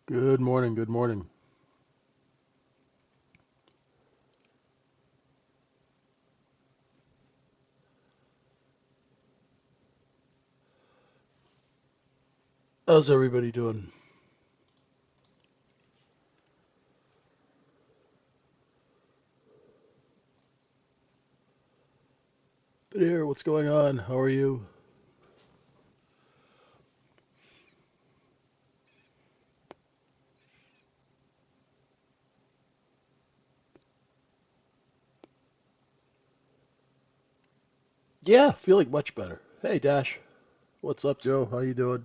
Good morning, good morning. How's everybody doing? Good here, what's going on? How are you? Yeah, feeling much better. Hey, Dash. What's up, Joe? How you doing?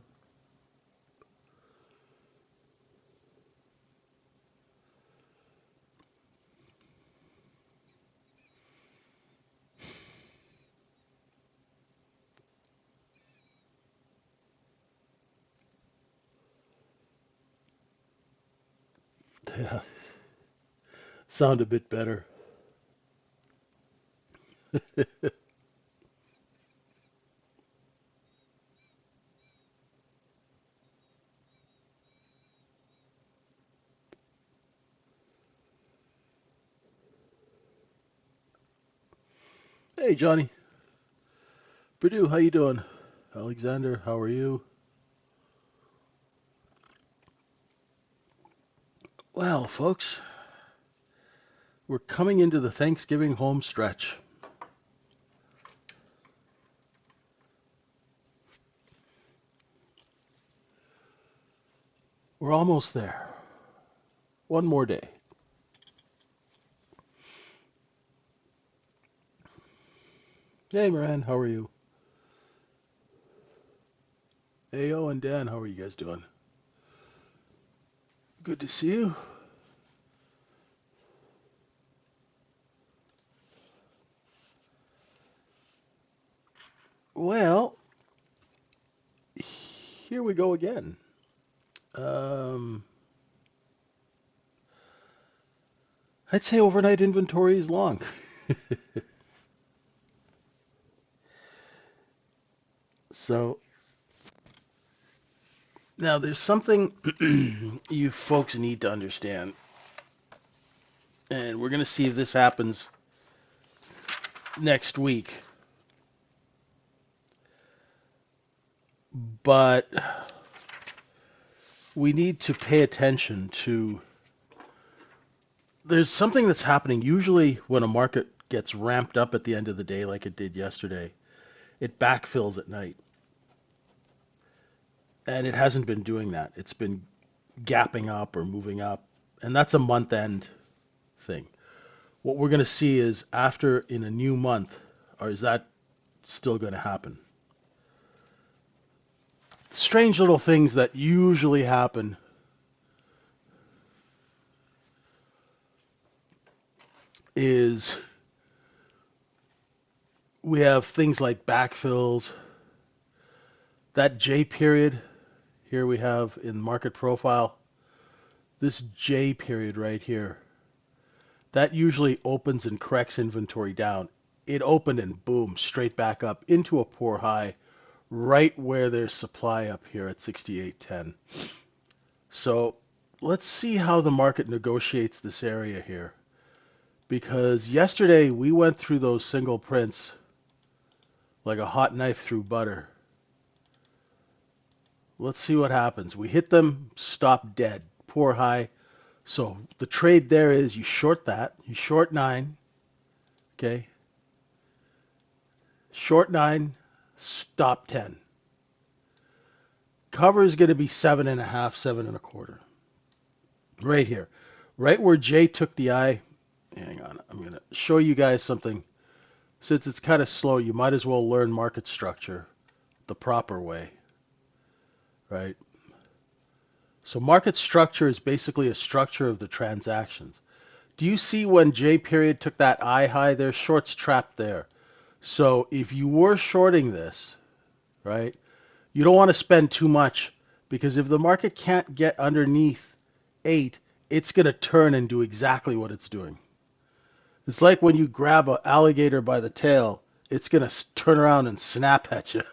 Yeah, sound a bit better. Hey, Johnny. Purdue, how you doing? Alexander, how are you? Well, folks, we're coming into the Thanksgiving home stretch. We're almost there. One more day. Hey, Moran, how are you? Hey, and Dan, how are you guys doing? Good to see you. Well, here we go again. Um, I'd say overnight inventory is long. So now there's something you folks need to understand, and we're going to see if this happens next week. But we need to pay attention to there's something that's happening usually when a market gets ramped up at the end of the day like it did yesterday. It backfills at night. And it hasn't been doing that. It's been gapping up or moving up, and that's a month end thing. What we're going to see is after in a new month, or is that still going to happen? Strange little things that usually happen is we have things like backfills. That J period here we have in market profile, this J period right here, that usually opens and corrects inventory down. It opened and boom, straight back up into a poor high right where there's supply up here at 68.10. So let's see how the market negotiates this area here. Because yesterday we went through those single prints like a hot knife through butter. Let's see what happens. We hit them, stop dead, poor high. So the trade there is you short that, you short 9, okay? Short 9, stop 10. Cover is going to be 7.5, 7.25. Right here. Right where Jay took the eye. Hang on. I'm going to show you guys something. Since it's kind of slow, you might as well learn market structure the proper way, right? So market structure is basically a structure of the transactions. Do you see when J period took that eye high? There's shorts trapped there. So if you were shorting this, right, you don't want to spend too much because if the market can't get underneath 8, it's going to turn and do exactly what it's doing. It's like when you grab an alligator by the tail, it's going to turn around and snap at you.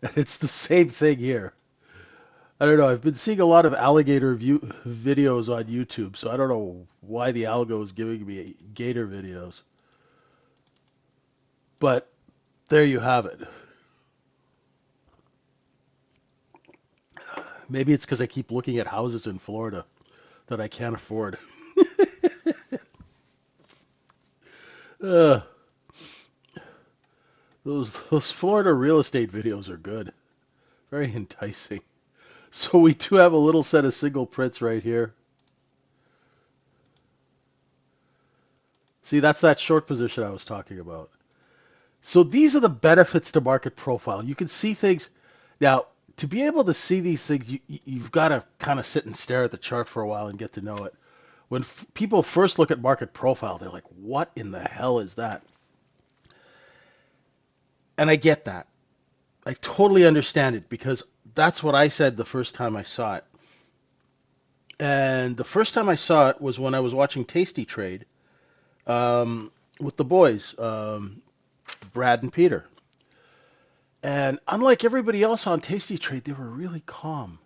And it's the same thing here. I don't know. I've been seeing a lot of alligator videos on YouTube, so I don't know why the algo is giving me gator videos. But there you have it. Maybe it's because I keep looking at houses in Florida that I can't afford. uh, those Florida real estate videos are good. Very enticing. So we do have a little set of single prints right here. See, that's that short position I was talking about. So these are the benefits to market profile. You can see things. Now, to be able to see these things, you've got to kind of sit and stare at the chart for a while and get to know it. When people first look at market profile, they're like, what in the hell is that? And I get that. I totally understand it because that's what I said the first time I saw it. And the first time I saw it was when I was watching Tasty Trade with the boys, Brad and Peter. And unlike everybody else on Tasty Trade, they were really calm.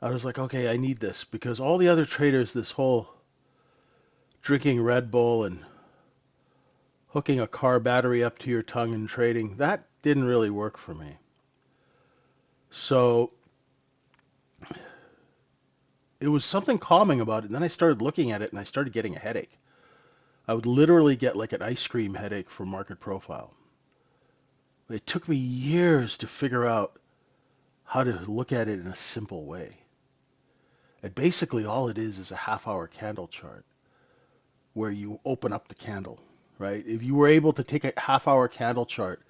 I was like, okay, I need this because all the other traders, this whole drinking Red Bull and hooking a car battery up to your tongue and trading, that didn't really work for me. So it was something calming about it. And then I started looking at it and I started getting a headache. I would literally get like an ice cream headache from market profile. It took me years to figure out how to look at it in a simple way. And basically all it is a half-hour candle chart where you open up the candle, right? If you were able to take a half-hour candle chart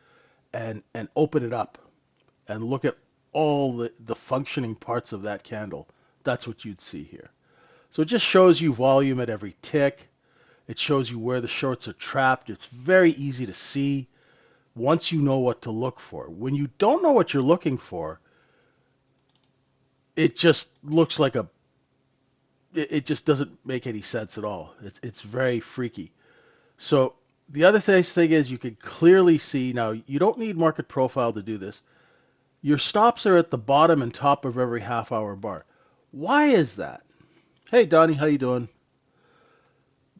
and open it up and look at all the functioning parts of that candle, that's what you'd see here. So it just shows you volume at every tick. It shows you where the shorts are trapped. It's very easy to see once you know what to look for. When you don't know what you're looking for, it just looks like it just doesn't make any sense at all. It's very freaky. So the other thing is you can clearly see, now you don't need market profile to do this. Your stops are at the bottom and top of every half hour bar. Why is that? Hey Donnie, how you doing?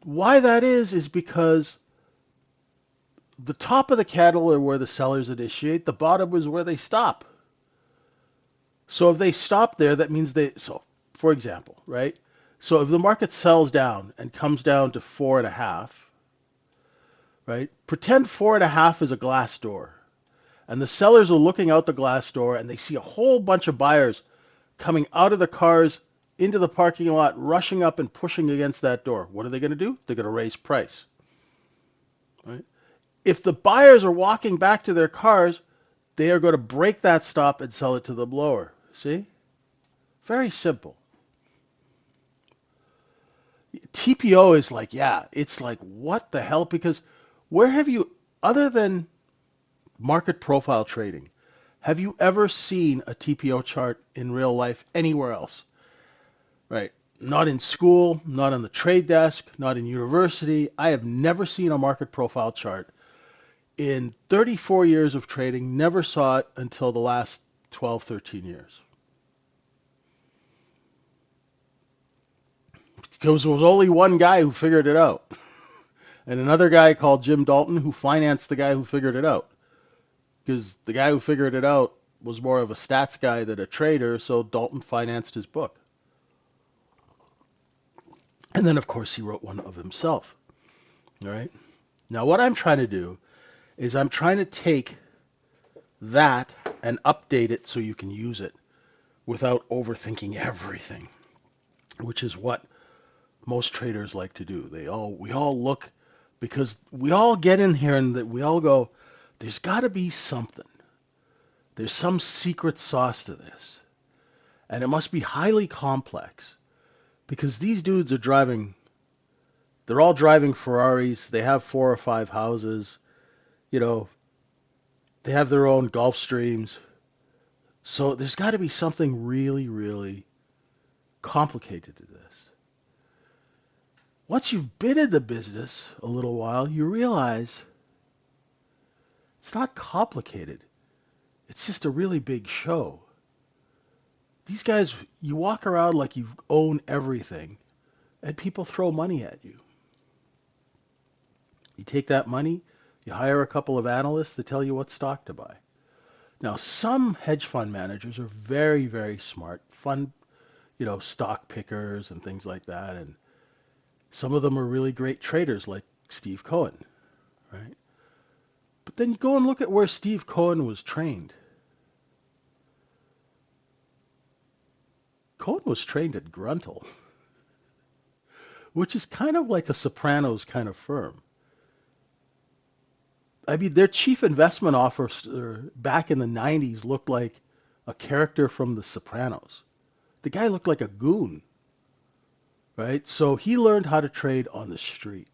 Why that is because the top of the candle are where the sellers initiate, the bottom is where they stop. So if they stop there, that means so for example, right? So if the market sells down and comes down to 4.5, right? Pretend 4.5 is a glass door. And the sellers are looking out the glass door and they see a whole bunch of buyers coming out of the cars into the parking lot, rushing up and pushing against that door. What are they going to do? They're going to raise price. Right? If the buyers are walking back to their cars, they are going to break that stop and sell it to them lower. See? Very simple. TPO is like, yeah, it's like, what the hell? Because where have you, other than market profile trading, have you ever seen a TPO chart in real life anywhere else? Right? Not in school, not on the trade desk, not in university. I have never seen a market profile chart in 34 years of trading, never saw it until the last 12, 13 years. Because there was only one guy who figured it out. And another guy called Jim Dalton who financed the guy who figured it out. Because the guy who figured it out was more of a stats guy than a trader, so Dalton financed his book. And then, of course, he wrote one of himself. All right? Now, what I'm trying to do is I'm trying to take that and update it so you can use it without overthinking everything, which is what most traders like to do. We all look, because we all get in here and we all go, there's got to be something. There's some secret sauce to this. And it must be highly complex because these dudes are they're all driving Ferraris. They have 4 or 5 houses. You know, they have their own Gulf Streams. So there's got to be something really, really complicated to this. Once you've been in the business a little while, you realize it's not complicated. It's just a really big show. these guys, you walk around like you own everything, and people throw money at you. You take that money, you hire a couple of analysts to tell you what stock to buy. Now, some hedge fund managers are very, very smart, fun, stock pickers and things like that. And some of them are really great traders like Steve Cohen, right? But then you go and look at where Steve Cohen was trained. Cohen was trained at Gruntle, which is kind of like a Sopranos kind of firm. I mean, their chief investment officer back in the 90s looked like a character from The Sopranos. The guy looked like a goon, right? So he learned how to trade on the street.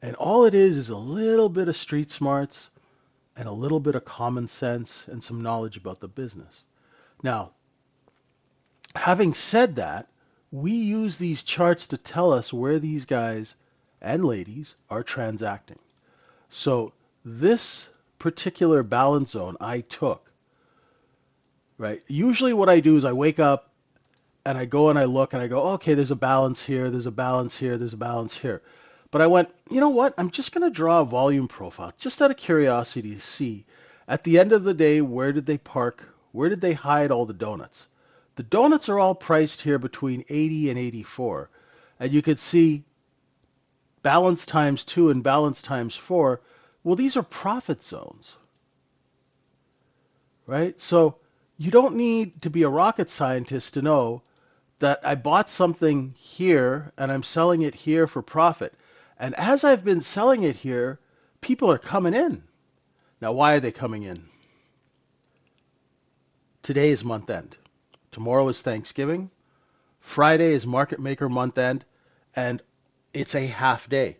And all it is a little bit of street smarts and a little bit of common sense and some knowledge about the business. Now, having said that, we use these charts to tell us where these guys and ladies are transacting. So this particular balance zone I took, right? Usually what I do is I wake up and I go and I look and I go, okay, there's a balance here, there's a balance here, there's a balance here. But I went, you know what? I'm just going to draw a volume profile just out of curiosity to see at the end of the day, where did they park? Where did they hide all the donuts? The donuts are all priced here between 80 and 84. And you could see balance times 2 and balance times 4. Well, these are profit zones, right? So you don't need to be a rocket scientist to know that I bought something here and I'm selling it here for profit. And as I've been selling it here, people are coming in. Now, why are they coming in? Today is month end. Tomorrow is Thanksgiving. Friday is market maker month end, and it's a half day.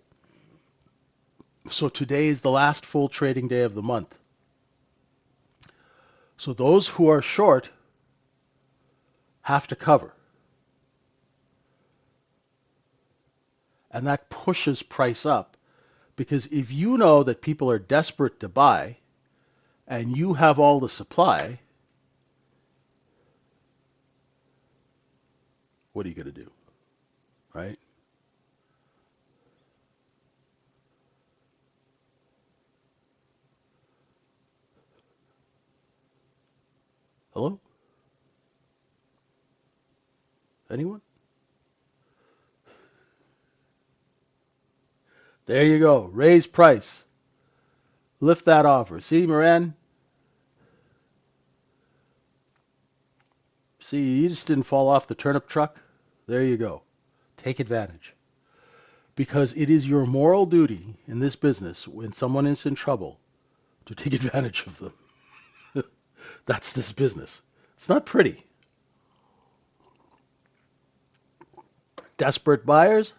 So today is the last full trading day of the month. So those who are short have to cover. And that pushes price up, because if you know that people are desperate to buy and you have all the supply, what are you going to do, right? Hello? Anyone? There you go. Raise price. Lift that offer. See, Moran? See, you just didn't fall off the turnip truck. There you go. Take advantage. Because it is your moral duty in this business, when someone is in trouble, to take advantage of them. That's this business. It's not pretty. Desperate buyers,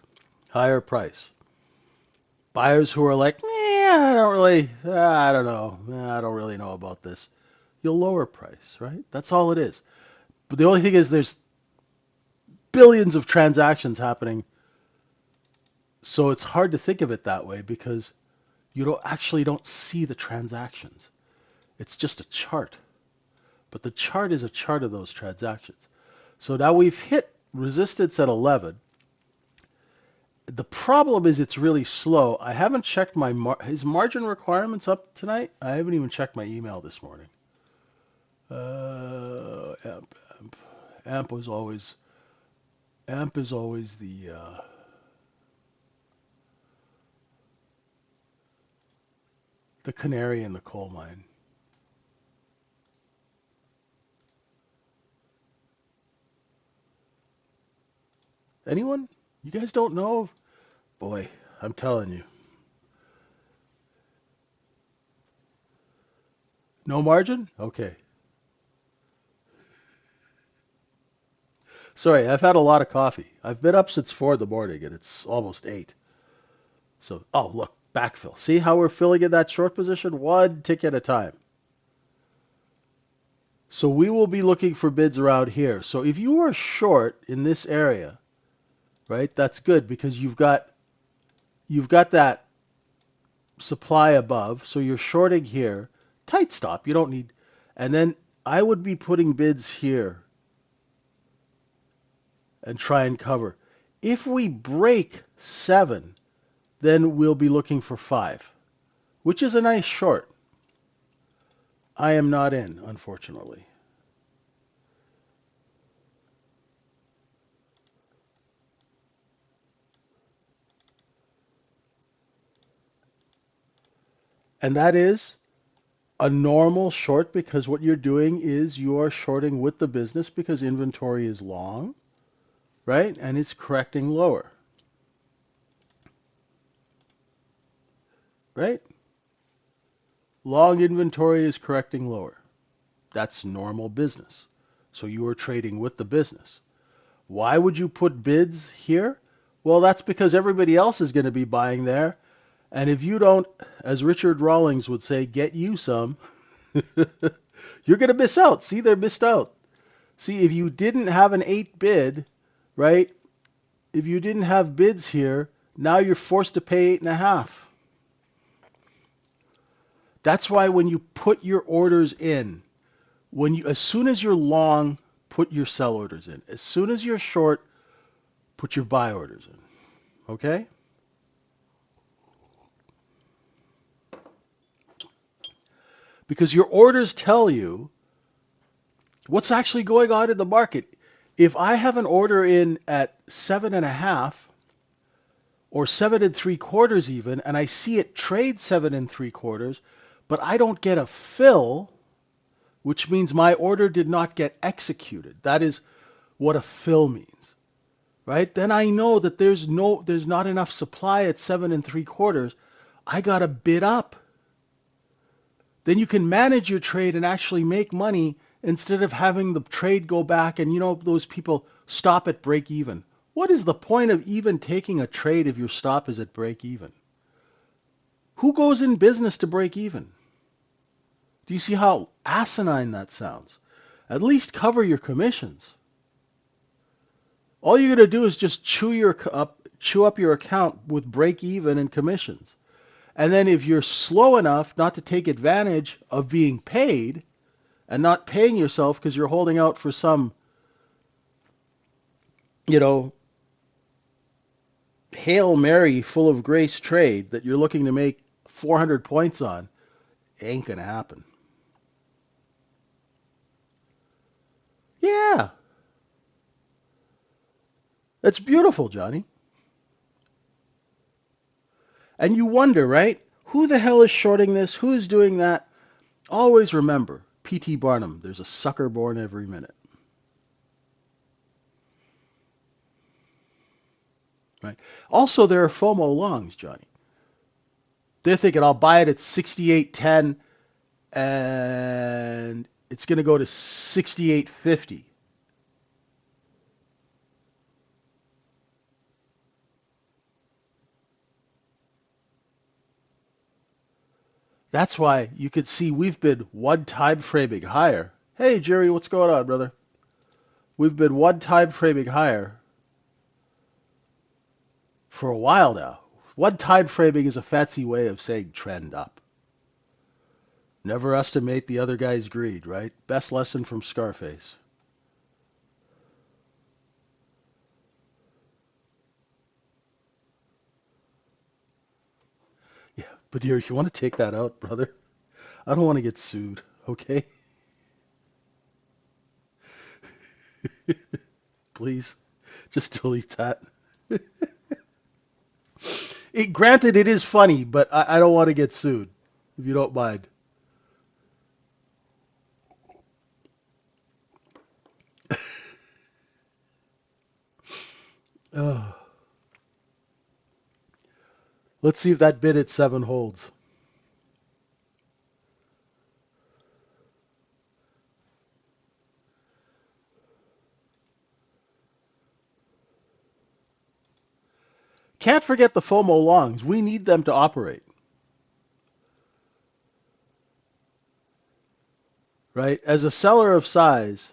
higher price. Buyers who are like, I don't know, I don't really know about this. You'll lower price, right? That's all it is. But the only thing is there's billions of transactions happening, so it's hard to think of it that way because you don't see the transactions. It's just a chart. But the chart is a chart of those transactions. So now we've hit resistance at 11. The problem is it's really slow. I haven't checked his margin requirements up tonight. I haven't even checked my email this morning. AMP was always the canary in the coal mine. Anyone? You guys don't know? Boy, I'm telling you. No margin? Okay. Sorry, I've had a lot of coffee. I've been up since 4 in the morning and it's almost 8. So, oh, look, backfill. See how we're filling in that short position? One tick at a time. So we will be looking for bids around here. So if you are short in this area, right, that's good because you've got that supply above. So you're shorting here. Tight stop. You don't need. And then I would be putting bids here and try and cover. If we break 7, then we'll be looking for 5, which is a nice short. I am not in, unfortunately. And that is a normal short because what you're doing is you are shorting with the business because inventory is long, right? And it's correcting lower, right? Long inventory is correcting lower. That's normal business. So you are trading with the business. Why would you put bids here? Well, that's because everybody else is going to be buying there. And if you don't, as Richard Rawlings would say, get you some, you're going to miss out. See, they're missed out. See, if you didn't have an 8 bid, right? If you didn't have bids here, now you're forced to pay 8.5. That's why when you put your orders in, as soon as you're long, put your sell orders in. As soon as you're short, put your buy orders in. Okay? Because your orders tell you what's actually going on in the market. If I have an order in at 7.5 or 7.75 even, and I see it trade 7.75, but I don't get a fill, which means my order did not get executed. That is what a fill means, right? Then I know that there's not enough supply at 7.75. I got to bid up. Then you can manage your trade and actually make money instead of having the trade go back and those people stop at break even. What is the point of even taking a trade if your stop is at break even? Who goes in business to break even? Do you see how asinine that sounds? At least cover your commissions. All you're going to do is just chew up your account with break even and commissions. And then if you're slow enough not to take advantage of being paid and not paying yourself because you're holding out for some, you know, Hail Mary full of grace trade that you're looking to make 400 points on, it ain't going to happen. Yeah. That's beautiful, Johnny. And you wonder, right? Who the hell is shorting this? Who is doing that? Always remember, P.T. Barnum, there's a sucker born every minute. Right? Also, there are FOMO longs, Johnny. They're thinking, I'll buy it at 68.10 and it's going to go to 68.50. That's why you could see we've been one time framing higher. Hey, Jerry, what's going on, brother? We've been one time framing higher for a while now. One time framing is a fancy way of saying trend up. Never estimate the other guy's greed, right? Best lesson from Scarface. Yeah, but dear, if you want to take that out, brother, I don't want to get sued, okay? Please, just delete that. Granted, it is funny, but I don't want to get sued, if you don't mind. Oh. Let's see if that bid at 7 holds. Can't forget the FOMO longs. We need them to operate, right? As a seller of size,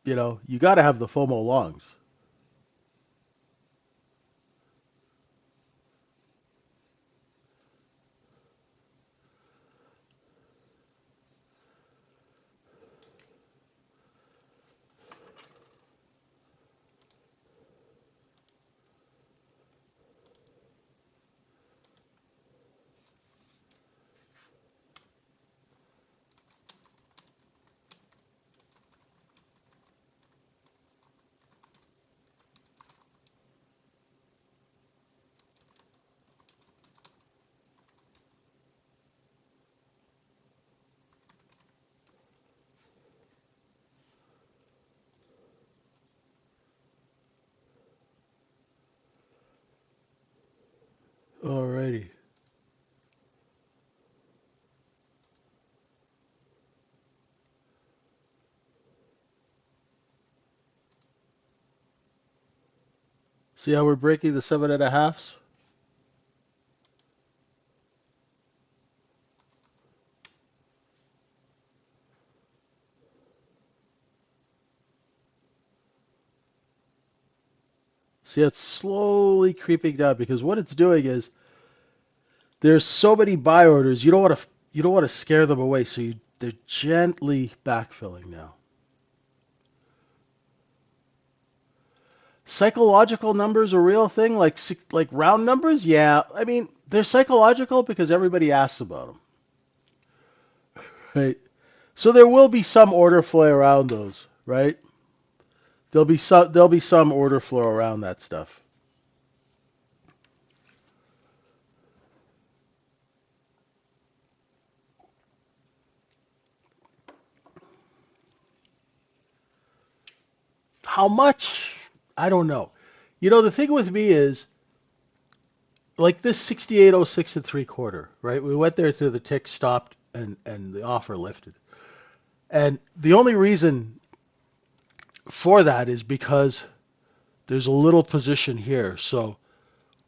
you got to have the FOMO longs. See how we're breaking the 7.5s? See, it's slowly creeping down because what it's doing is there's so many buy orders. You don't want to scare them away, so they're gently backfilling now. Psychological numbers a real thing, like round numbers? Yeah, I mean they're psychological because everybody asks about them, right? So there will be some order flow around those, right? There'll be some order flow around that stuff. How much? I don't know. The thing with me is like this 68.06 and three quarter, right? We went there till the tick stopped and the offer lifted. And the only reason for that is because there's a little position here. So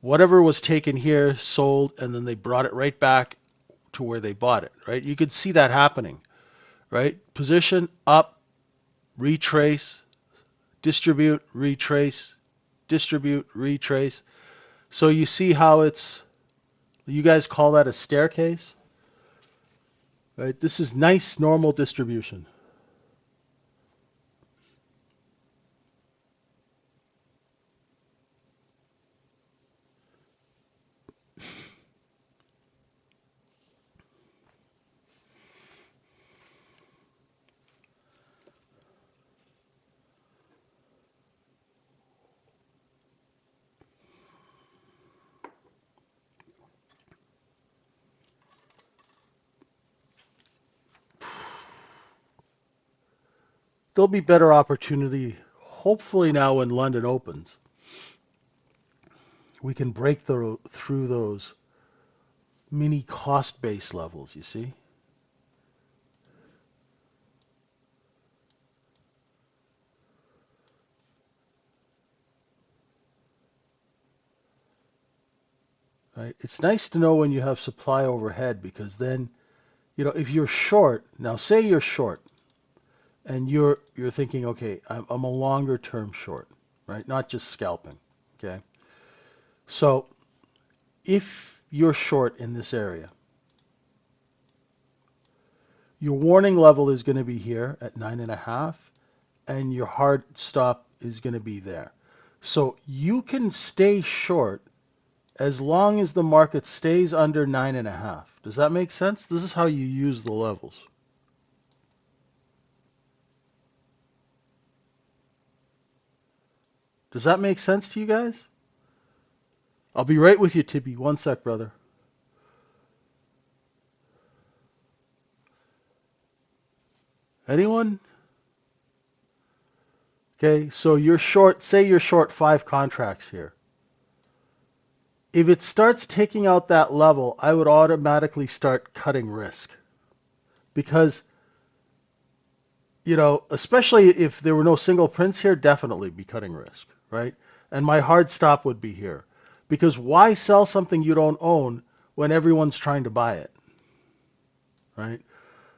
whatever was taken here sold and then they brought it right back to where they bought it, right? You could see that happening, right? Position up, retrace, distribute, retrace, distribute, retrace. So you see how you guys call that a staircase, right? This is nice normal distribution. There'll be better opportunity, hopefully now when London opens. We can break through those mini cost base levels, you see? Right? It's nice to know when you have supply overhead because then, if you're short, now say you're short and you're thinking, okay, I'm a longer term short, right? Not just scalping, okay? So if you're short in this area, your warning level is going to be here at 9.5, and your hard stop is going to be there. So you can stay short as long as the market stays under 9.5. Does that make sense? This is how you use the levels. Does that make sense to you guys? I'll be right with you, Tibby. One sec, brother. Anyone? Okay, so you're short, say you're short 5 contracts here. If it starts taking out that level, I would automatically start cutting risk. Because, especially if there were no single prints here, definitely be cutting risk, right? And my hard stop would be here. Because why sell something you don't own when everyone's trying to buy it, right?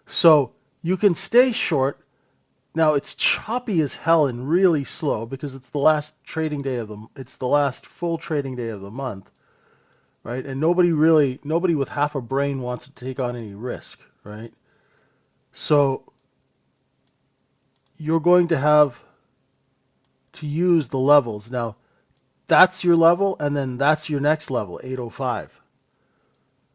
So you can stay short. Now it's choppy as hell and really slow because it's the last full trading day of the month, right? And nobody with half a brain wants to take on any risk, right? So you're going to have to use the levels. Now, that's your level, and then that's your next level, 805,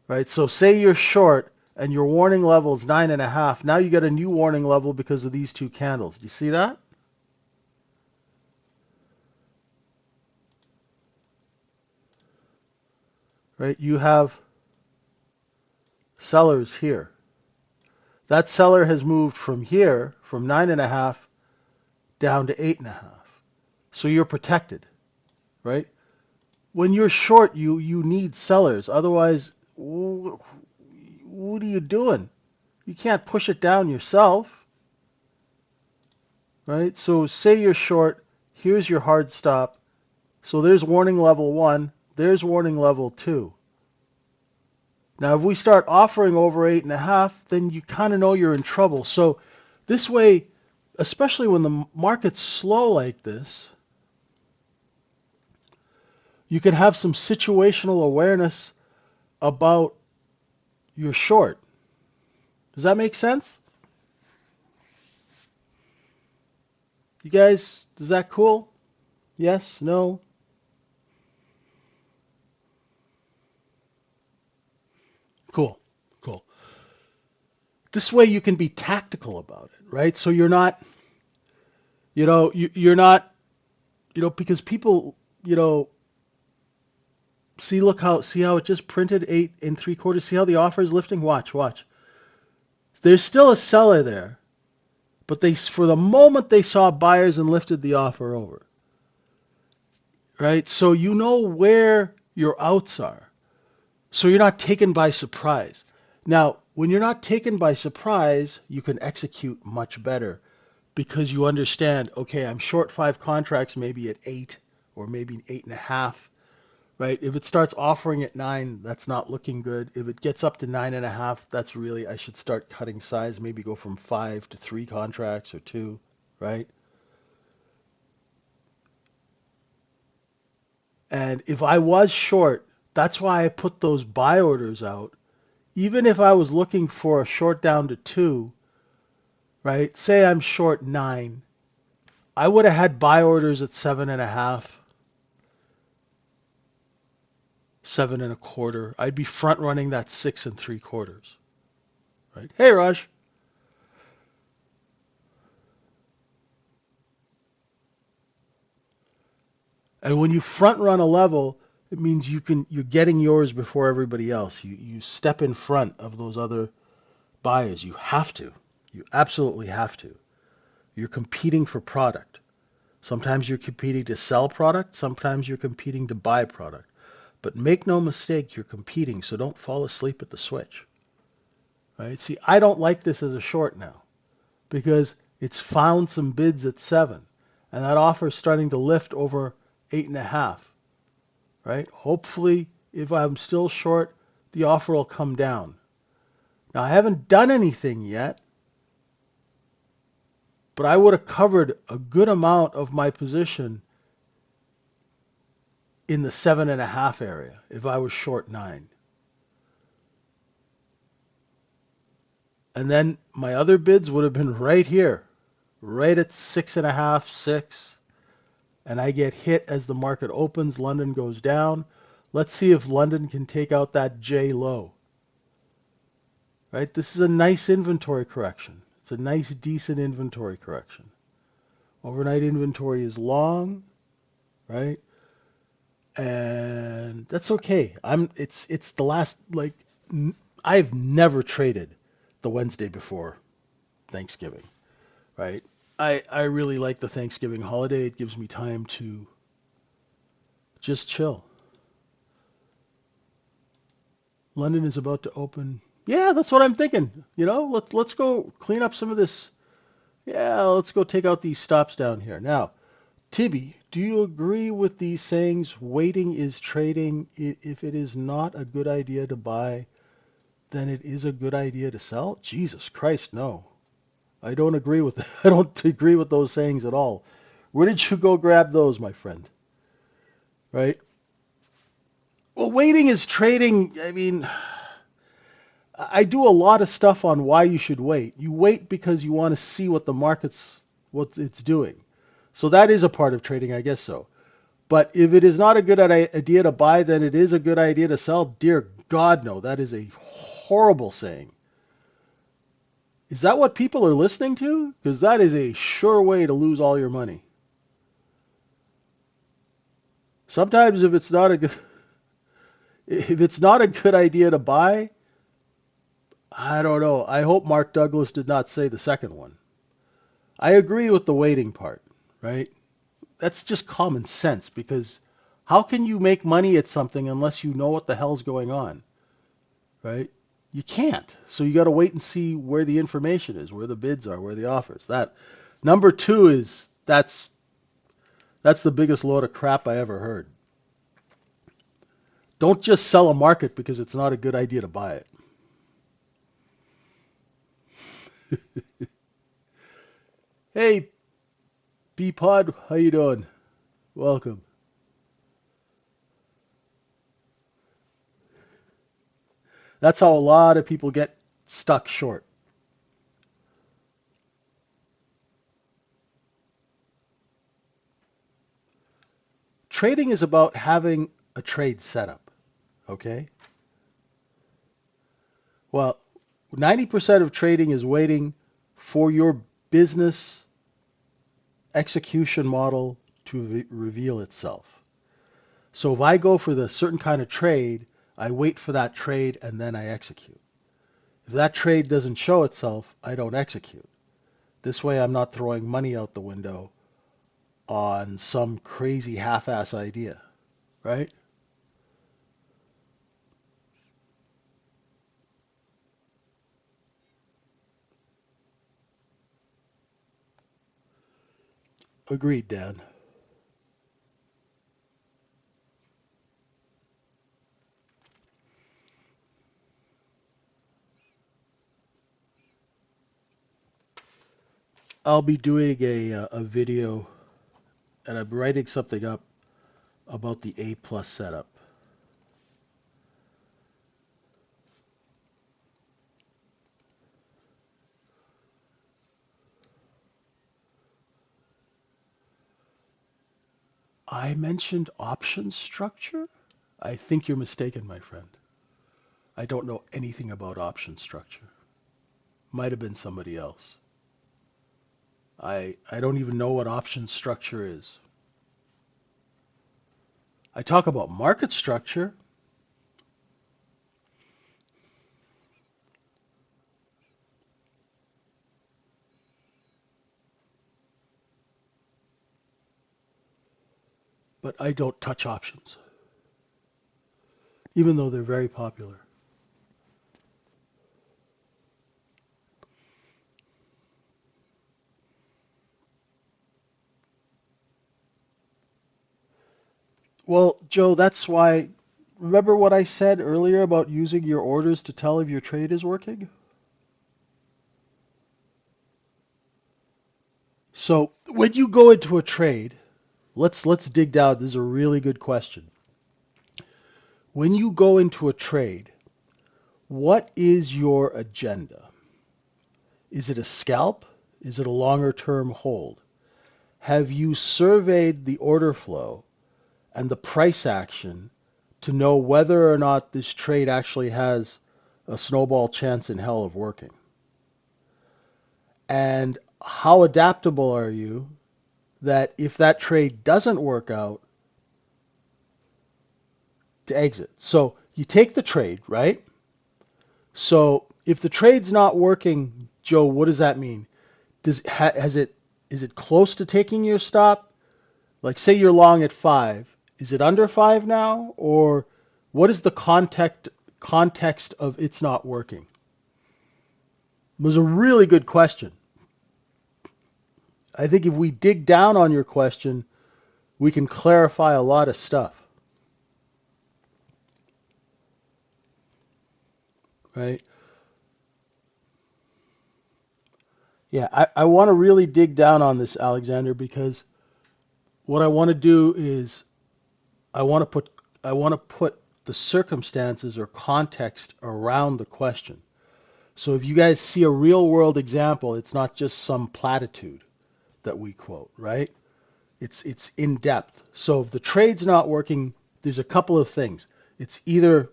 right? So say you're short and your warning level is 9.5. Now you get a new warning level because of these two candles. Do you see that? Right? You have sellers here. That seller has moved from here, from 9.5 down to 8.5. So you're protected, right? When you're short, you need sellers. Otherwise, what are you doing? You can't push it down yourself, right? So say you're short, here's your hard stop, So there's warning level 1. There's warning level 2. Now, if we start offering over 8.5, then you kind of know you're in trouble. So this way, especially when the market's slow like this, you can have some situational awareness about your short. Does that make sense? You guys, is that cool? Yes? No? Cool. Cool. This way you can be tactical about it, right? So you're not, you're not, because people, you know, see how it just printed 8 3/4. See how the offer is lifting? Watch. There's still a seller there, but for the moment they saw buyers and lifted the offer over, right? So you know where your outs are. So you're not taken by surprise. Now, when you're not taken by surprise, you can execute much better because you understand, okay, I'm short 5 contracts, maybe at 8 or maybe 8.5, right? If it starts offering at 9, that's not looking good. If it gets up to 9.5, that's really, I should start cutting size, maybe go from 5 to 3 contracts or 2, right? And if I was short, that's why I put those buy orders out. Even if I was looking for a short down to 2, right? Say I'm short 9, I would have had buy orders at 7.5, 7.25. I'd be front running that 6 3/4, right? Hey, Raj. And when you front run a level, it means you're getting yours before everybody else. You step in front of those other buyers. You have to. You absolutely have to. You're competing for product. Sometimes you're competing to sell product, sometimes you're competing to buy product. But make no mistake, you're competing, so don't fall asleep at the switch. Right? See, I don't like this as a short now because it's found some bids at 7, and that offer is starting to lift over 8.5. Right? Hopefully, if I'm still short, the offer will come down. Now, I haven't done anything yet, but I would have covered a good amount of my position in the 7.5 area if I was short 9. And then my other bids would have been right here, right at 6.5, 6. And I get hit as the market opens. London goes down. Let's see if London can take out that J low. Right? This is a nice inventory correction. It's a nice, decent inventory correction. Overnight inventory is long, right? And that's okay. It's the last, like, I've never traded the Wednesday before Thanksgiving, right? I really like the Thanksgiving holiday. It gives me time to just chill. London is about to open. Yeah, that's what I'm thinking. Let's go clean up some of this. Yeah, let's go take out these stops down here. Now, Tibby, do you agree with these sayings? Waiting is trading. If it is not a good idea to buy, then it is a good idea to sell? Jesus Christ, no. I don't agree with I don't agree with those sayings at all. Where did you go grab those, my friend? Right? Well, waiting is trading. I mean, I do a lot of stuff on why you should wait. You wait because you want to see what it's doing. So that is a part of trading, I guess so. But if it is not a good idea to buy, then it is a good idea to sell. Dear God, no. That is a horrible saying. Is that what people are listening to? Because that is a sure way to lose all your money. Sometimes if it's not a good idea to buy, I don't know. I hope Mark Douglas did not say the second one. I agree with the waiting part, right? That's just common sense because how can you make money at something unless you know what the hell's going on, right? You can't. So you got to wait and see where the information is, where the bids are, where the offers. That number 2 is That's the biggest load of crap I ever heard. Don't just sell a market because it's not a good idea to buy it. Hey, B-Pod, how you doing? Welcome. That's how a lot of people get stuck short. Trading is about having a trade setup, okay? Well, 90% of trading is waiting for your business execution model to reveal itself. So if I go for the certain kind of trade, I wait for that trade and then I execute. If that trade doesn't show itself, I don't execute. This way I'm not throwing money out the window on some crazy half-ass idea, right? Agreed, Dan. I'll be doing a video and I'm writing something up about the A plus setup. I mentioned option structure? I think you're mistaken, my friend. I don't know anything about option structure. Might have been somebody else. I don't even know what option structure is. I talk about market structure, but I don't touch options, even though they're very popular. Well, Joe, that's why. Remember what I said earlier about using your orders to tell if your trade is working? So when you go into a trade, let's dig down. This is a really good question. When you go into a trade, what is your agenda? Is it a scalp? Is it a longer term hold? Have you surveyed the order flow and the price action to know whether or not this trade actually has a snowball chance in hell of working? And how adaptable are you that if that trade doesn't work out, to exit? So you take the trade, right? So if the trade's not working, Joe, what does that mean? Has it is it close to taking your stop? Like say you're long at 5, is it under 5 now, or what is the context of it's not working? It was a really good question. I think if we dig down on your question, we can clarify a lot of stuff, right? Yeah, I want to really dig down on this, Alexander, because what I want to do is I want to put I want to put the circumstances or context around the question. So if you guys see a real world example, it's not just some platitude that we quote, right? It's in depth. So if the trade's not working, there's a couple of things. It's either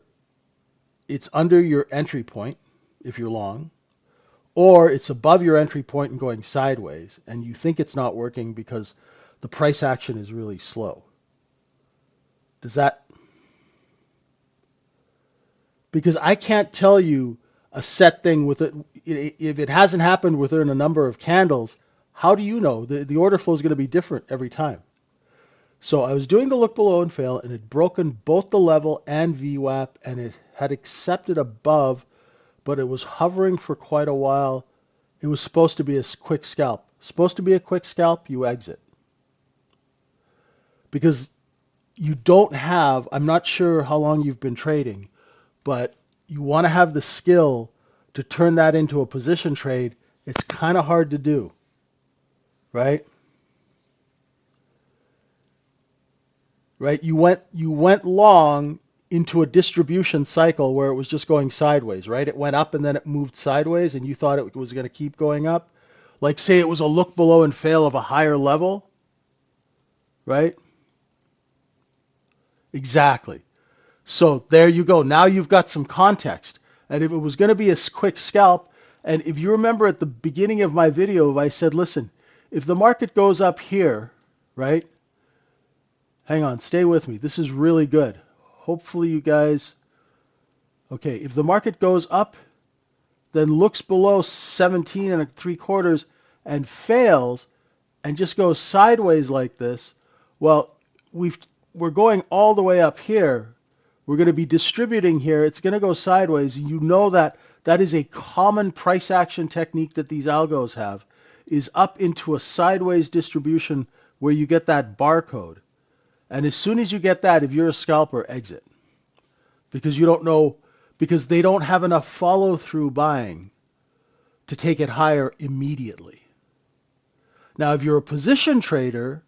it's under your entry point if you're long, or it's above your entry point and going sideways, and you think it's not working because the price action is really slow. Does that because I can't tell you a set thing with it if it hasn't happened within a number of candles. How do you know the order flow is going to be different every time? So I was doing the look below and fail, and it had broken both the level and VWAP, and it had accepted above, but it was hovering for quite a while. It was supposed to be a quick scalp. Supposed to be a quick scalp, you exit. because you don't have, I'm not sure how long you've been trading, but you want to have the skill to turn that into a position trade. It's kind of hard to do, right? Right? You went long into a distribution cycle where it was just going sideways, right? It went up and then it moved sideways and you thought it was going to keep going up. Like say it was a look below and fail of a higher level, right? Exactly. So there you go. Now you've got some context. And if it was going to be a quick scalp, and if you remember at the beginning of my video, I said, listen, if the market goes up here, right? Hang on, stay with me. This is really good. Hopefully you guys, okay, if the market goes up, then looks below 17 and 3/4 and fails and just goes sideways like this, well, we've we're going all the way up here. We're going to be distributing here. It's going to go sideways. You know that that is a common price action technique that these algos have, is up into a sideways distribution where you get that barcode. And as soon as you get that, if you're a scalper, exit. Because you don't know, because they don't have enough follow through buying to take it higher immediately. Now, if you're a position trader,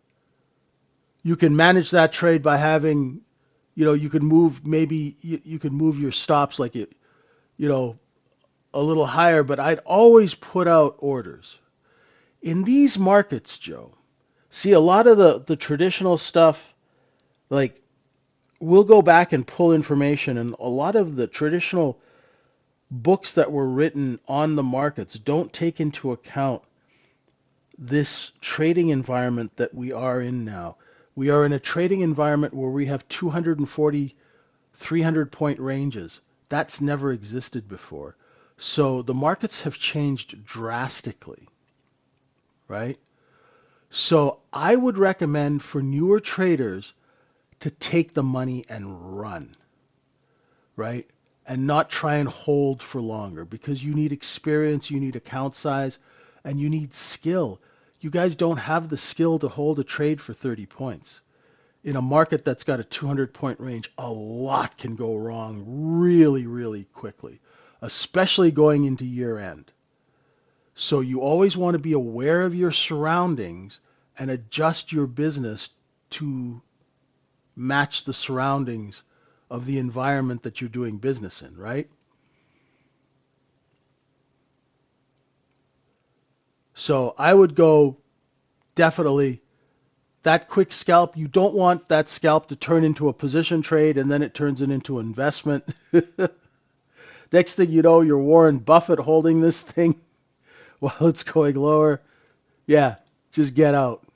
you can manage that trade by having, you can move, maybe you can move your stops like it, you know, a little higher, but I'd always put out orders. In these markets, Joe, see a lot of the traditional stuff, like we'll go back and pull information, and a lot of the traditional books that were written on the markets don't take into account this trading environment that we are in now. We are in a trading environment where we have 240, 300 point ranges. That's never existed before. So the markets have changed drastically, right? So I would recommend for newer traders to take the money and run, right? And not try and hold for longer because you need experience, you need account size, and you need skill. You guys don't have the skill to hold a trade for 30 points. In a market that's got a 200 point range, a lot can go wrong really, really quickly, especially going into year end. So you always want to be aware of your surroundings and adjust your business to match the surroundings of the environment that you're doing business in, right? So I would go definitely that quick scalp. You don't want that scalp to turn into a position trade and then it turns it into investment. Next thing you know, you're Warren Buffett holding this thing while it's going lower. Yeah, just get out.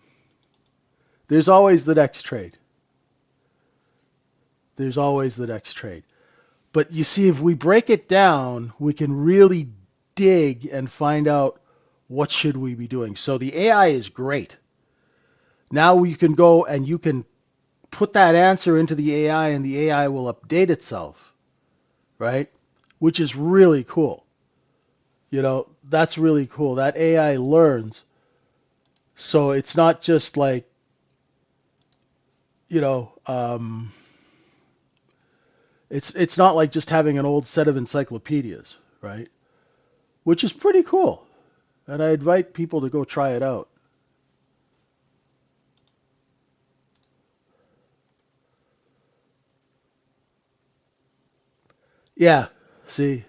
There's always the next trade. There's always the next trade. But you see, if we break it down, we can really dig and find out what should we be doing. So the AI is great. Now you can go and you can put that answer into the AI and the AI will update itself, right? Which is really cool. That's really cool. That AI learns. So it's not just like, you know, it's not like just having an old set of encyclopedias, right? Which is pretty cool. And I invite people to go try it out. Yeah, see,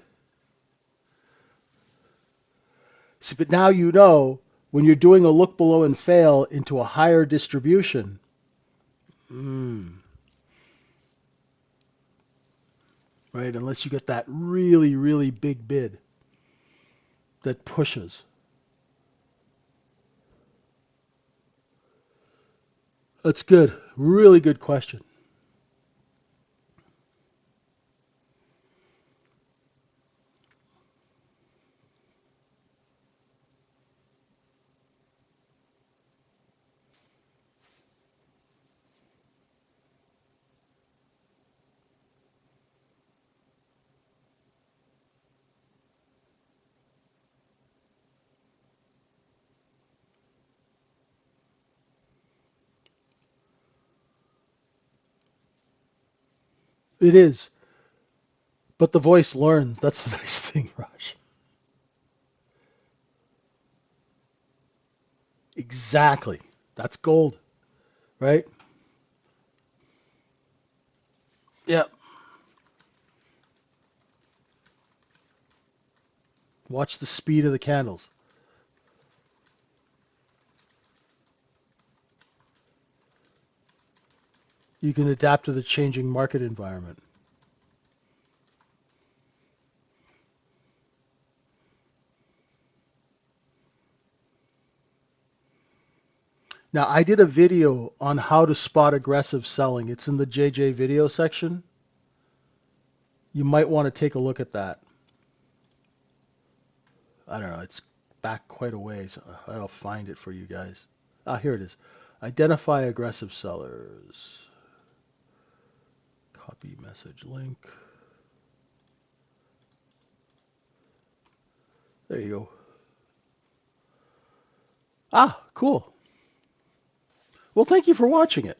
but now you know when you're doing a look below and fail into a higher distribution, mm, right? Unless you get that really, really big bid that pushes. That's good. Really good question. It is. But the voice learns. That's the nice thing, Raj. Exactly. That's gold, right? Yeah. Watch the speed of the candles. You can adapt to the changing market environment. Now, I did a video on how to spot aggressive selling. It's in the JJ video section. You might want to take a look at that. I don't know, it's back quite a ways. I'll find it for you guys. Ah, here it is. Identify aggressive sellers. Copy message link. There you go. Ah, cool. Well, thank you for watching it.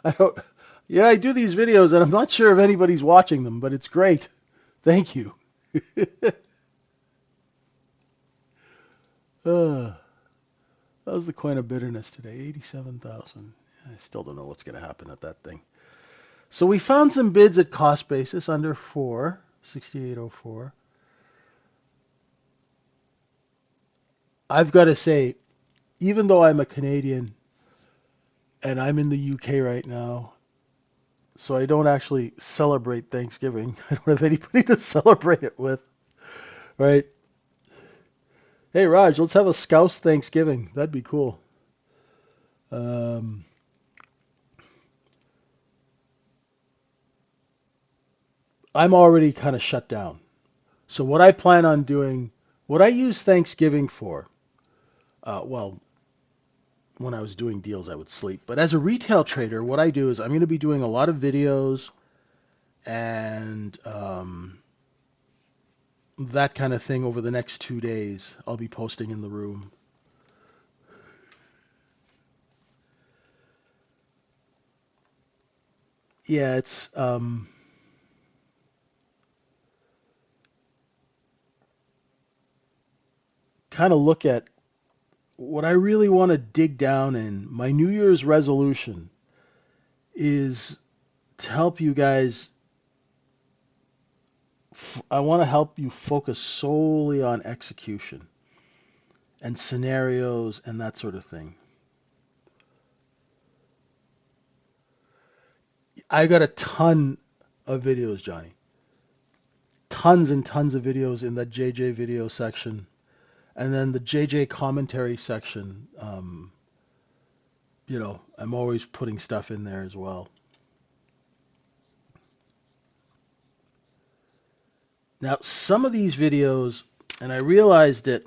I don't, yeah, I do these videos and I'm not sure if anybody's watching them, but it's great. Thank you. uh, that was the coin of bitterness today, 87,000. I still don't know what's going to happen at that thing. So we found some bids at cost basis under 4, 6804. I've got to say, even though I'm a Canadian and I'm in the UK right now, so I don't actually celebrate Thanksgiving. I don't have anybody to celebrate it with, right? Hey, Raj, let's have a Scouse Thanksgiving. That'd be cool. Um, I'm already kind of shut down. So what I plan on doing, what I use Thanksgiving for, well, when I was doing deals, I would sleep. But as a retail trader, what I do is I'm going to be doing a lot of videos and that kind of thing over the next 2 days. I'll be posting in the room. Yeah, it's kind of look at what I really want to dig down in. My New Year's resolution is to help you guys. I want to help you focus solely on execution and scenarios and that sort of thing. I got a ton of videos, Johnny. Tons and tons of videos in that JJ video section. And then the JJ commentary section, I'm always putting stuff in there as well. Now, some of these videos, and I realized that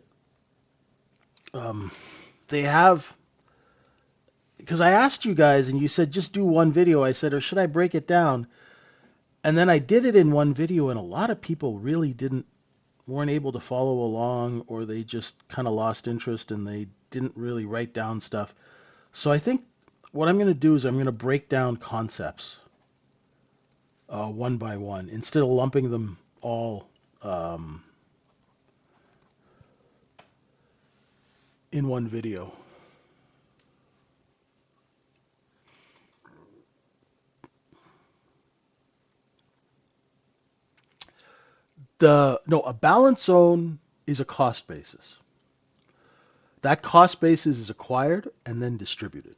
um, they have, because I asked you guys and you said just do one video. I said, or should I break it down? And then I did it in one video, and a lot of people really weren't able to follow along, or they just kind of lost interest and they didn't really write down stuff. So I think what I'm going to do is I'm going to break down concepts one by one instead of lumping them all in one video. A balance zone is a cost basis. That cost basis is acquired and then distributed.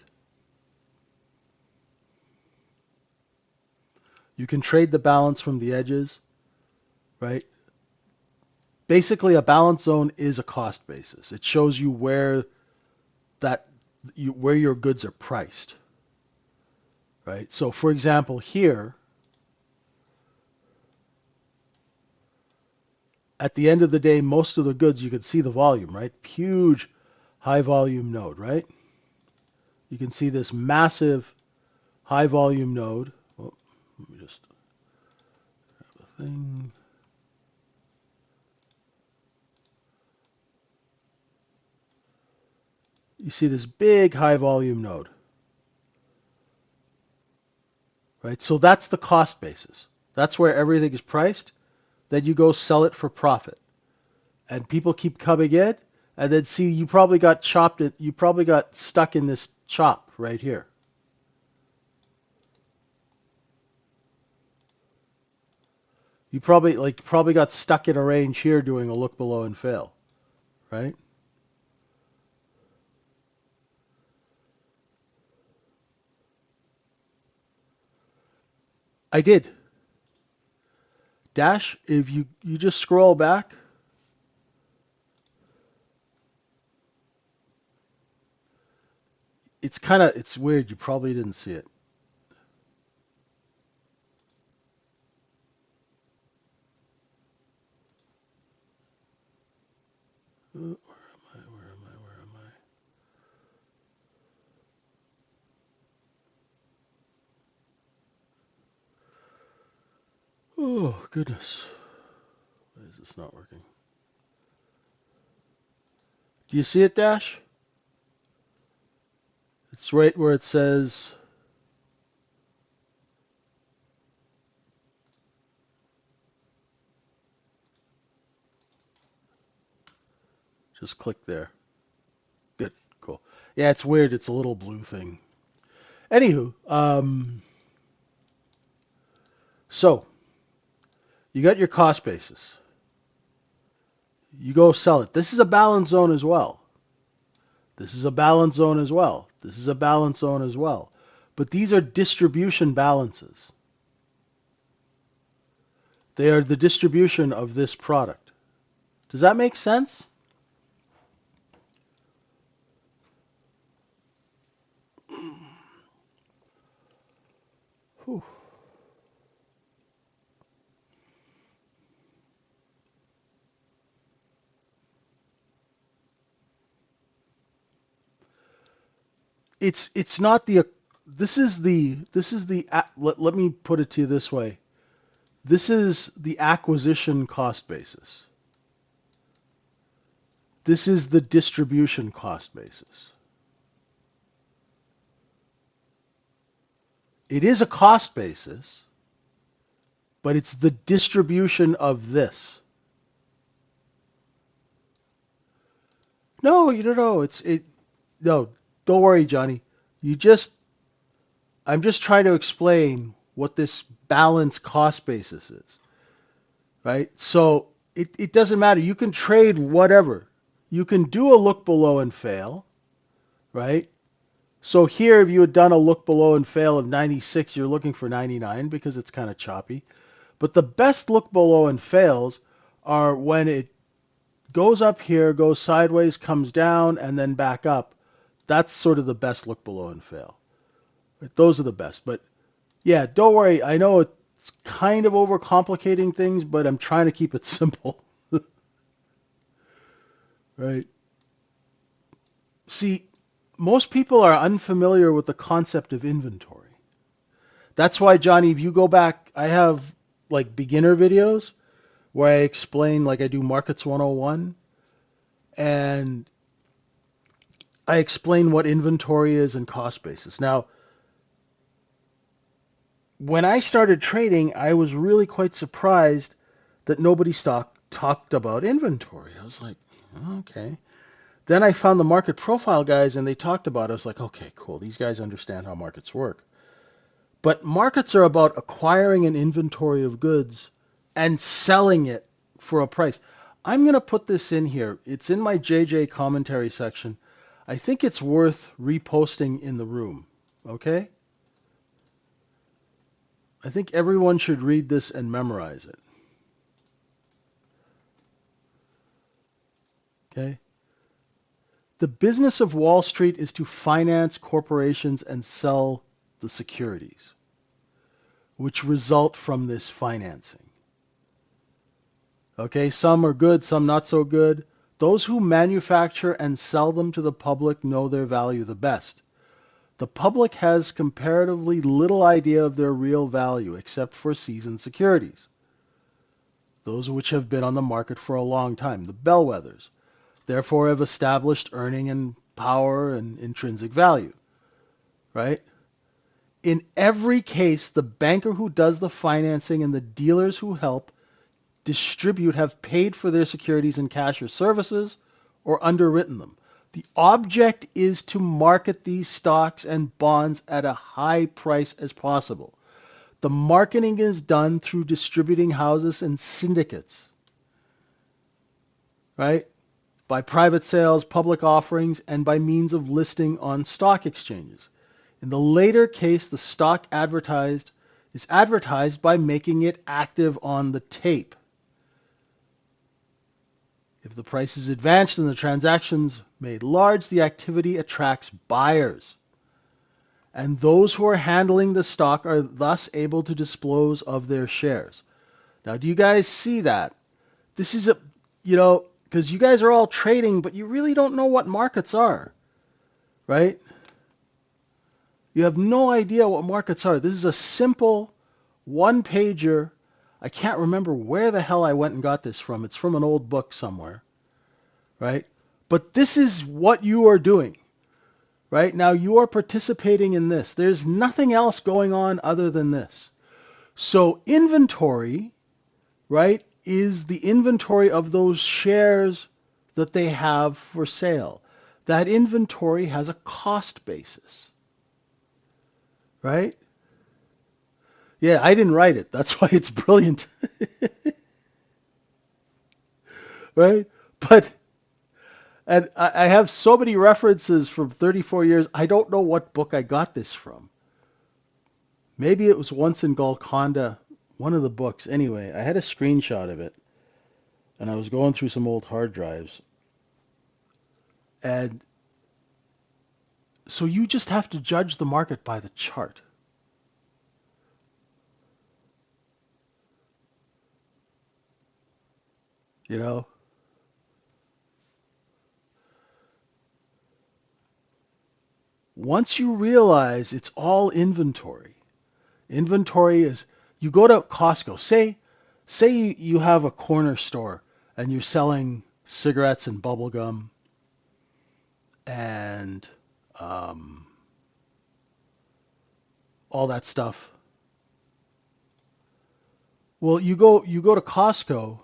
You can trade the balance from the edges, right? Basically, a balance zone is a cost basis. It shows you that where your goods are priced, right? So, for example, here at the end of the day, most of the goods you can see the volume, right? Huge high volume node, right? You can see this massive high volume node. Oh, let me just grab a thing. You see this big high volume node. right? So that's the cost basis. That's where everything is priced. Then you go sell it for profit. And people keep coming in, and then see you probably got chopped it, you probably got stuck in this chop right here. You probably got stuck in a range here doing a look below and fail, right? I did. Dash, if you just scroll back, it's weird. You probably didn't see it. Where am I? Where am I? Where am I? Oh goodness. Why is this not working? Do you see it, Dash? It's right where it says. Just click there. Good, cool. Yeah, it's weird. It's a little blue thing. Anywho, so you got your cost basis. You go sell it. This is a balance zone as well. This is a balance zone as well. This is a balance zone as well. But these are distribution balances. They are the distribution of this product. Does that make sense? Whew. It's not the this is the let me put it to you this way. This is the acquisition cost basis. This is the distribution cost basis. It is a cost basis, but it's the distribution of this. No, you don't know. No, don't worry, Johnny. You just I'm just trying to explain what this balance cost basis is, right? So it doesn't matter. You can trade whatever. You can do a look below and fail, right? So here, if you had done a look below and fail of 96, you're looking for 99 because it's kind of choppy. But the best look below and fails are when it goes up here, goes sideways, comes down, and then back up. That's sort of the best look below and fail. Those are the best. But yeah, don't worry. I know it's kind of overcomplicating things, but I'm trying to keep it simple. Right? See, most people are unfamiliar with the concept of inventory. That's why, Johnny, if you go back, I have like beginner videos where I explain, like I do Markets 101, and I explain what inventory is and cost basis. Now, when I started trading, I was really quite surprised that nobody talked about inventory. I was like, okay. Then I found the market profile guys and they talked about it. I was like, okay, cool. These guys understand how markets work. But markets are about acquiring an inventory of goods and selling it for a price. I'm going to put this in here. It's in my JJ commentary section. I think it's worth reposting in the room. Okay? I think everyone should read this and memorize it. Okay? The business of Wall Street is to finance corporations and sell the securities which result from this financing. Okay, some are good, some not so good. Those who manufacture and sell them to the public know their value the best. The public has comparatively little idea of their real value except for seasoned securities, those which have been on the market for a long time, the bellwethers, therefore have established earning and power and intrinsic value, right? In every case, the banker who does the financing and the dealers who help distribute have paid for their securities in cash or services or underwritten them. The object is to market these stocks and bonds at a high price as possible. The marketing is done through distributing houses and syndicates, right? By private sales, public offerings, and by means of listing on stock exchanges. In the later case, the stock advertised is advertised by making it active on the tape. If the price is advanced and the transactions made large, the activity attracts buyers. And those who are handling the stock are thus able to dispose of their shares. Now, do you guys see that? This is because you guys are all trading, but you really don't know what markets are, right? You have no idea what markets are. This is a simple one-pager. I can't remember where the hell I went and got this from. It's from an old book somewhere, right? But this is what you are doing, right? Now you are participating in this. There's nothing else going on other than this. So inventory, right, is the inventory of those shares that they have for sale. That inventory has a cost basis, right? Yeah, I didn't write it. That's why it's brilliant, right? But and I have so many references from 34 years. I don't know what book I got this from. Maybe it was once in Golconda, one of the books. Anyway, I had a screenshot of it, and I was going through some old hard drives. And so you just have to judge the market by the chart. You know, once you realize it's all inventory, inventory is you go to Costco. Say you have a corner store and you're selling cigarettes and bubble gum and um, all that stuff. Well, you go to Costco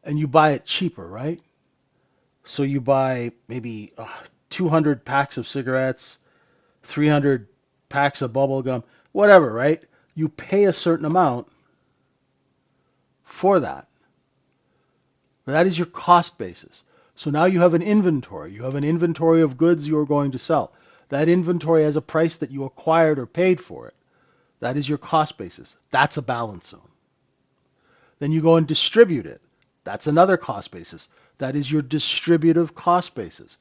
and you buy it cheaper, right? So you buy maybe 200 packs of cigarettes, 300 packs of bubble gum, whatever, right? You pay a certain amount for that. That is your cost basis. So now you have an inventory. You have an inventory of goods you are going to sell. That inventory has a price that you acquired or paid for it. That is your cost basis. That's a balance zone. Then you go and distribute it. That's another cost basis. That is your distributive cost basis,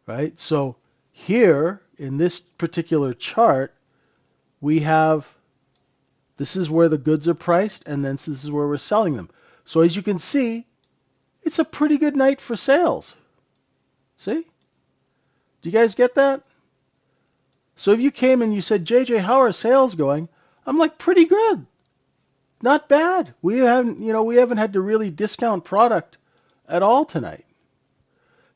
right? So here in this particular chart, we have this is where the goods are priced, and then this is where we're selling them. So as you can see, it's a pretty good night for sales. See? Do you guys get that? So if you came and you said, JJ, how are sales going? I'm like, pretty good. Not bad. We haven't had to really discount product at all tonight.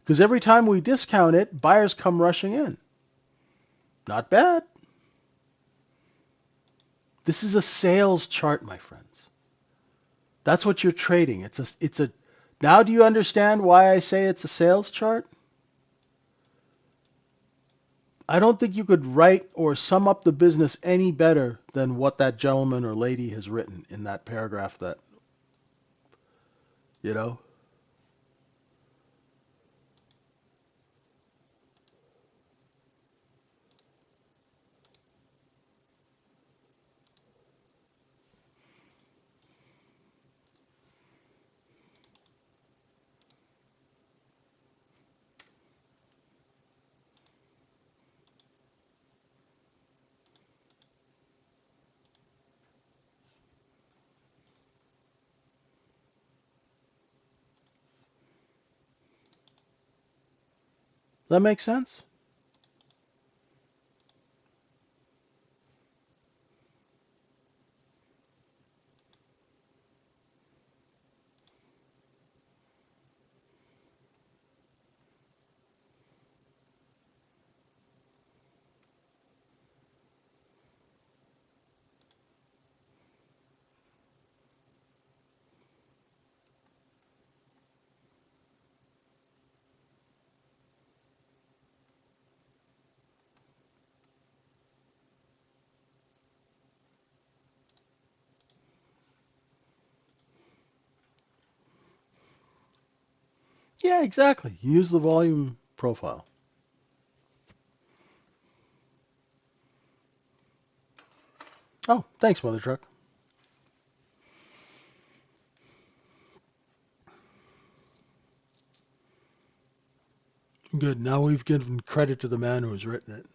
Because every time we discount it, buyers come rushing in. Not bad. This is a sales chart, my friends. That's what you're trading. It's a Now do you understand why I say it's a sales chart? I don't think you could write or sum up the business any better than what that gentleman or lady has written in that paragraph that, you know? That makes sense? Yeah, exactly. Use the volume profile. Oh, thanks, Mother Truck. Good. Now we've given credit to the man who's written it.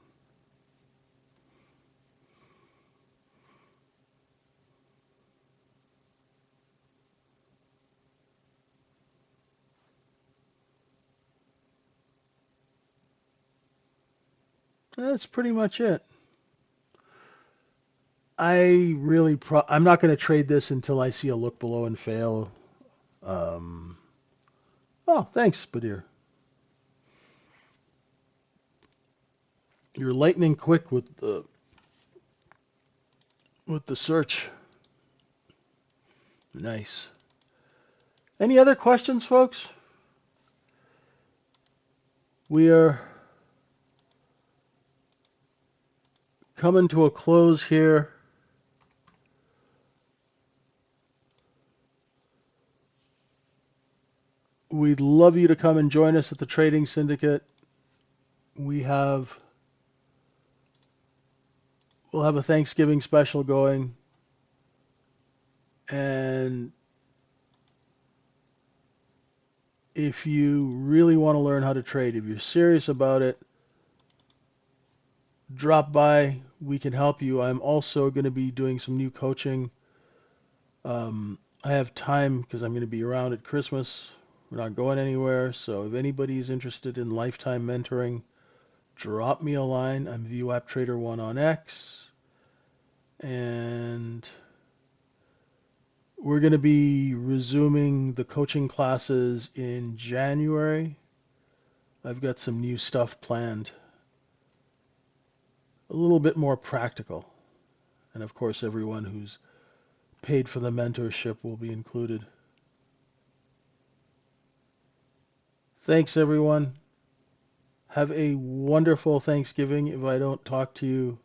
That's pretty much it. I'm not going to trade this until I see a look below and fail. Um, oh, thanks, Badir. You're lightning quick with the search. Nice. Any other questions, folks? We are coming to a close here. We'd love you to come and join us at the Trading Syndicate. We have we'll have a Thanksgiving special going, and if you really want to learn how to trade, if you're serious about it, drop by. We can help you. I'm also going to be doing some new coaching. I have time because I'm going to be around at Christmas. We're not going anywhere. So if anybody's interested in lifetime mentoring, drop me a line. I'm vwaptrader1 on X. And we're going to be resuming the coaching classes in January. I've got some new stuff planned, a little bit more practical. And of course, everyone who's paid for the mentorship will be included. Thanks, everyone. Have a wonderful Thanksgiving if I don't talk to you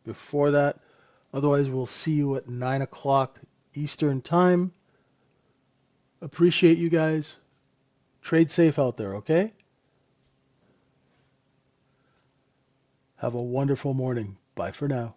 before that. Otherwise, we'll see you at 9 o'clock Eastern Time. Appreciate you guys. Trade safe out there, okay? Have a wonderful morning. Bye for now.